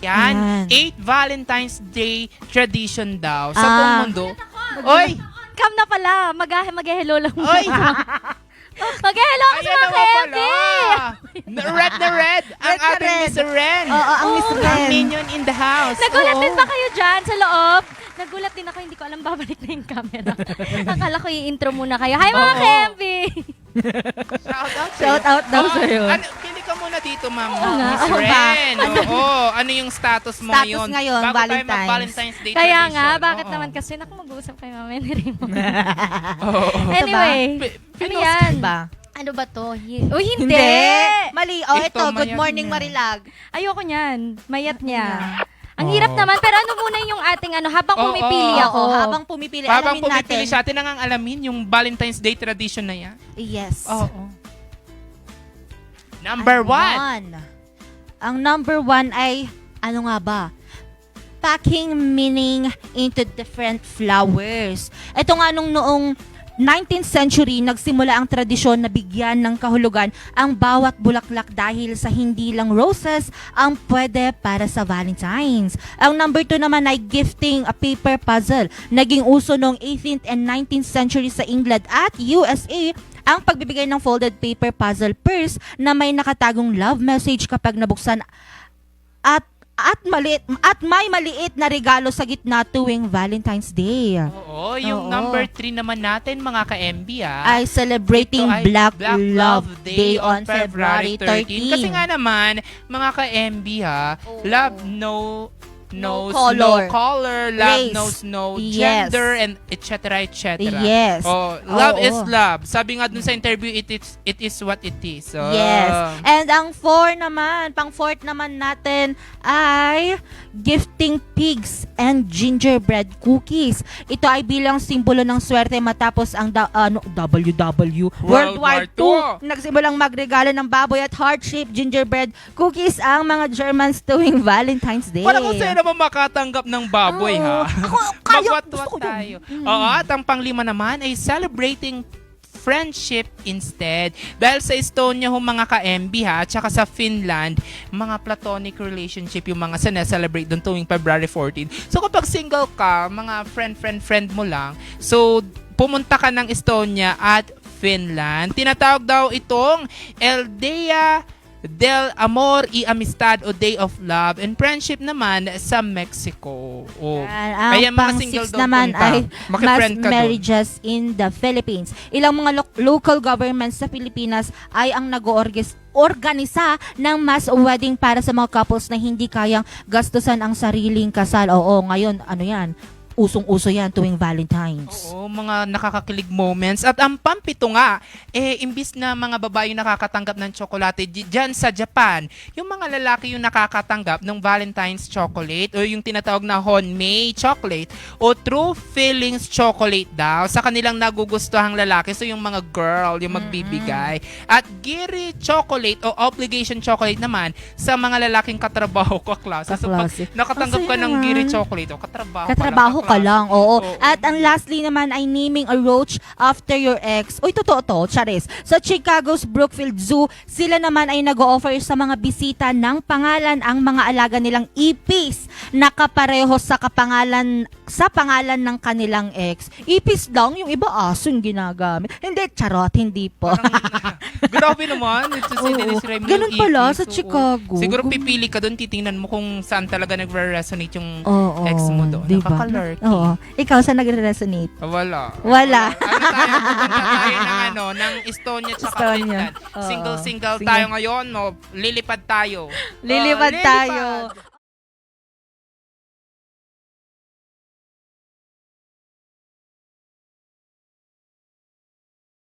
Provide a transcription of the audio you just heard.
Yan. 8 Valentine's Day tradition daw sa buong mundo. Oy! Cam na pala. Mag-hello lang muna. Oy! Mag-hello ako sa Ayan mga naman Kevin. pala. Red na red. Ang ating Miss Ren. Oo, ang Miss Ang Ren. minion in the house. Nagulat Oo. din ba kayo dyan sa loob? Nagulat din ako, hindi ko alam babalik na yung camera. Akala ko i-intro muna kayo. Hi mga Oo. Kevin! Shout out daw sa'yo. Pili ka muna dito, ma'am. nga, Miss ako ba? Ren. Oo. Ano yung status mo Status ngayon? ngayon, Bago tayo Valentine's. mag-Valentine's Day Kaya tradition. nga, bakit Oo. naman kasi naku mag-uusap kayo mamaya ni Raymond. Oo. Anyway, ano Pinost yan? Ba? Ano ba to? Uy, hindi! Mali. Oh, Ito, ito. Good mayat morning, na. Marilag. Ayoko niyan. Mayat niya. Ang Oo. hirap naman, pero ano muna yung ating habang Oo. pumipili ako. Oo, habang pumipili, Habang alamin pumipili natin. siya, atin na nga alamin yung Valentine's Day tradition na yan. Yes. Oo. Number 1. Ayan. Ang number 1 ay, ano nga ba? Packing meaning into different flowers. Ito nga nung noong 19th century, nagsimula ang tradisyon na bigyan ng kahulugan ang bawat bulaklak dahil sa hindi lang roses ang pwede para sa Valentine's. Ang number 2 naman ay gifting a paper puzzle. Naging uso noong 18th and 19th century sa England at USA ang pagbibigay ng folded paper puzzle purse na may nakatagong love message kapag nabuksan at may maliit na regalo sa gitna tuwing Valentine's Day. Oo, yung Oo. number 3 naman natin, mga ka-MB, Ay celebrating Ito ay Black Love Day on February 13. Kasi nga naman, mga ka-MB love knows color. no color, love Race. knows no Yes. gender, and etc. Yes. Oh, love Oo. is love. Sabi nga dun sa interview, it is what it is. So, Yes. And ang 4 naman, pang 4th naman natin ay gifting pigs and gingerbread cookies. Ito ay bilang simbolo ng swerte matapos ang WW World War II. Nagsimulang magregalo ng baboy at heart-shaped gingerbread cookies ang mga Germans tuwing Valentine's Day. Wala kung sa'yo naman makatanggap ng baboy, Oo. ha? Ako, kaya, Magwatwat gusto ko yun. tayo. Oo, at ang panglima naman ay celebrating friendship instead. Dahil sa Estonia mga ka-MB at saka sa Finland, mga platonic relationship yung mga sineselebrate doon tuwing February 14. So kapag single ka, mga friend mo lang, so pumunta ka ng Estonia at Finland. Tinatawag daw itong El Día del Amor y Amistad o Day of Love and Friendship naman sa Mexico. Oh. Ang Kaya mga pang single 6 daw naman punta. ay mass Maki-friend ka doon. marriages in the Philippines. Ilang mga local governments sa Pilipinas ay ang organisa ng mass wedding para sa mga couples na hindi kayang gastusan ang sariling kasal. Oo, ngayon, ano yan? Usong-uso yan tuwing Valentine's. Oo, mga nakakakilig moments. At ang pampito nga, imbis na mga babae yung nakakatanggap ng tsokolate dyan sa Japan, yung mga lalaki yung nakakatanggap ng Valentine's chocolate o yung tinatawag na Honmei chocolate o True Feelings chocolate daw sa kanilang nagugustuhang lalaki. So yung mga girl, yung magbibigay. At Giri chocolate o Obligation chocolate naman sa mga lalaking katrabaho kaklase. So pag Kaklase. nakatanggap ka Kasi ng naman, Giri chocolate o katrabaho ka lang, oo. Oo. At ang lastly naman ay naming a roach after your ex. Uy, totoo to, Charis. Sa Chicago's Brookfield Zoo, sila naman ay nag-o-offer sa mga bisita ng pangalan ang mga alaga nilang ipis na kapareho sa pangalan ng kanilang ex. Ipis lang, yung iba aso yung ginagamit. Hindi, charot, hindi po. Grabe naman. Ito si Oo. Dennis Raymond. Ganun yung pala ipis. sa Oo. Chicago. Siguro pipili ka doon, titingnan mo kung saan talaga nagre-resonate yung Oo, ex mo doon. diba? Nakakalurky. Oo. Ikaw, saan nagre-resonate? Wala. Wala. Ano tayo? Pupunta tayo ng Estonia tsaka Estonia. Finland. Oo. Single-single Single. tayo ngayon. No? Lilipad tayo. Lilipad tayo.